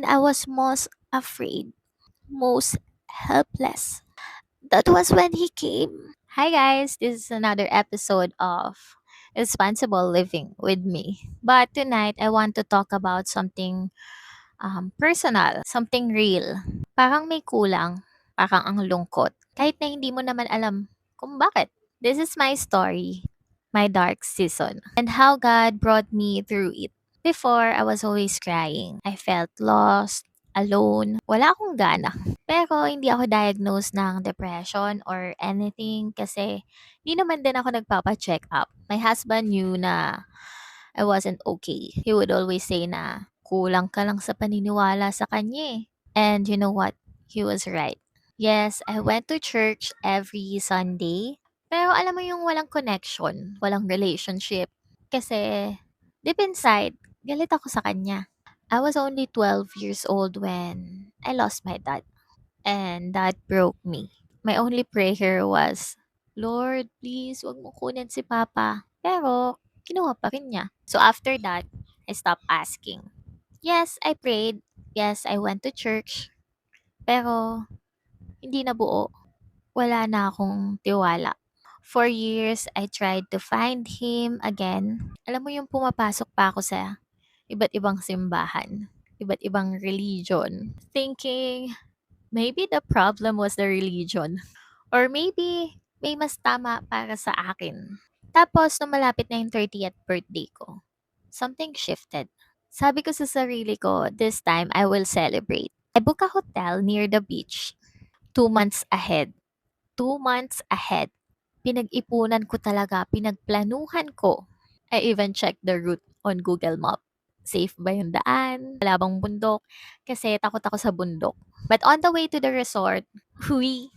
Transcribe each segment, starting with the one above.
I was most afraid, most helpless. That was when he came. Hi, guys. This is another episode of Responsible Living with me. But tonight, I want to talk about something personal, something real. Parang may kulang, parang ang lungkot. Kahit na hindi mo naman alam kung bakit. This is my story, my dark season, and how God brought me through it. Before, I was always crying. I felt lost, alone, wala akong gana. Pero hindi ako diagnosed ng depression or anything kasi hindi naman din ako nagpapa-check up. My husband knew na I wasn't okay. He would always say na kulang ka lang sa paniniwala sa kanya eh. And you know what? He was right. Yes, I went to church every Sunday. Pero alam mo yung walang connection, walang relationship. Kasi deep inside, galit ako sa kanya. I was only 12 years old when I lost my dad. And that broke me. My only prayer was, Lord, please, wag mo kunin si Papa. Pero, kinuha pa rin niya. So after that, I stopped asking. Yes, I prayed. Yes, I went to church. Pero, hindi na buo. Wala na akong tiwala. For years, I tried to find him again. Alam mo yung pumapasok pa ako sa iba't ibang simbahan, iba't ibang religion, thinking maybe the problem was the religion. Or maybe may mas tama para sa akin. Tapos, nung malapit na yung 30th birthday ko, something shifted. Sabi ko sa sarili ko, this time I will celebrate. I book a hotel near the beach 2 months ahead. 2 months ahead. Pinag-ipunan ko talaga, pinagplanuhan ko. I even checked the route on Google Map. Safe ba yung daan? Wala bang bundok? Kasi takot ako sa bundok. But on the way to the resort, we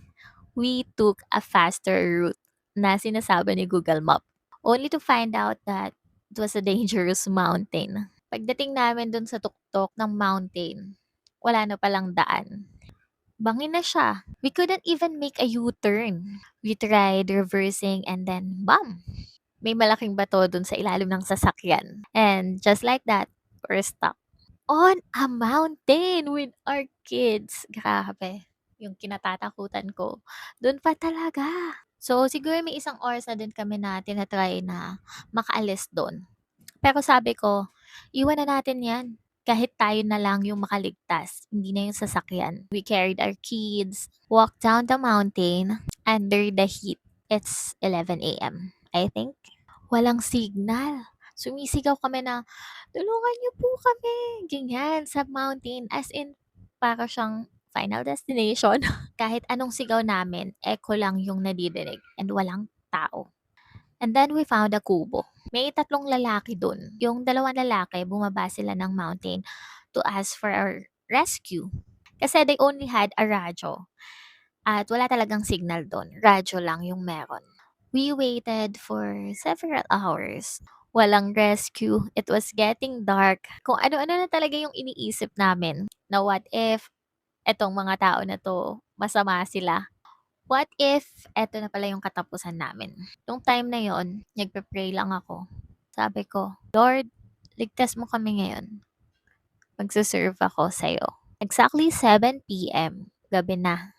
we took a faster route na sinasabi ni Google Map. Only to find out that it was a dangerous mountain. Pagdating namin dun sa tuktok ng mountain, wala na palang daan. Bangin na siya. We couldn't even make a U-turn. We tried reversing and then, bam! May malaking bato dun sa ilalim ng sasakyan. And just like that, we're stuck on a mountain with our kids. Grabe. Yung kinatatakutan ko. Doon pa talaga. So, siguro may isang oras na din kami na tinatry na makaalis doon. Pero sabi ko, iwan na natin yan. Kahit tayo na lang yung makaligtas, hindi na yung sasakyan. We carried our kids, walked down the mountain under the heat. It's 11 a.m., I think. Walang signal. Sumisigaw kami na, tulungan niyo po kami. Ganyan, sa mountain. As in, para siyang final destination. Kahit anong sigaw namin, echo lang yung nadidinig and walang tao. And then we found a kubo. May tatlong lalaki dun. Yung dalawang lalaki, bumaba sila ng mountain to ask for our rescue. Kasi they only had a radyo. At wala talagang signal dun. Radyo lang yung meron. We waited for several hours. Walang rescue. It was getting dark. Kung ano-ano na talaga yung iniisip namin. Na what if etong mga tao na to, masama sila. What if eto na pala yung katapusan namin? Nung time na yon, nagpe-pray lang ako. Sabi ko, Lord, ligtas mo kami ngayon. Magsuserve ako sa'yo. Exactly 7 p.m. Gabi na.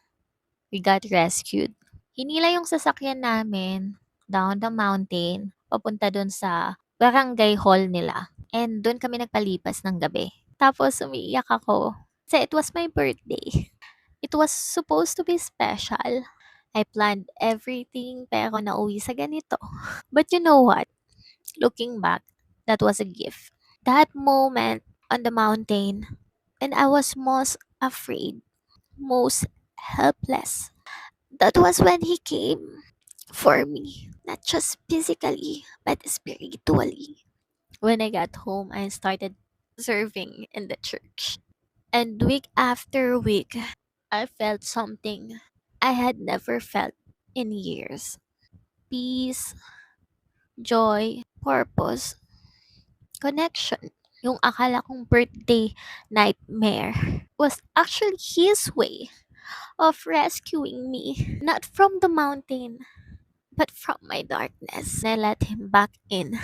We got rescued. Hinila yung sasakyan namin down the mountain, papunta dun sa barangay hall nila. And dun kami nagpalipas ng gabi. Tapos umiiyak ako. Kasi it was my birthday. It was supposed to be special. I planned everything pero nauwi sa ganito. But you know what? Looking back, that was a gift. That moment on the mountain, and I was most afraid, most helpless. That was when he came for me, not just physically, but spiritually. When I got home, I started serving in the church. And week after week, I felt something I had never felt in years. Peace, joy, purpose, connection. Yung akala kong birthday nightmare was actually his way of rescuing me. Not from the mountain, but from my darkness. I let him back in.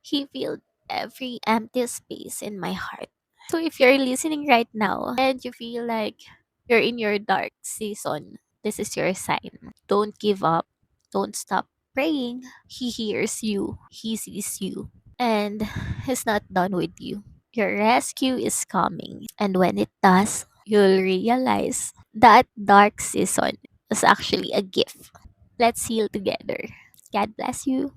He filled every empty space in my heart. So if you're listening right now and you feel like you're in your dark season, this is your sign. Don't give up. Don't stop praying. He hears you. He sees you. And he's not done with you. Your rescue is coming. And when it does, you'll realize that dark season was actually a gift. Let's heal together. God bless you.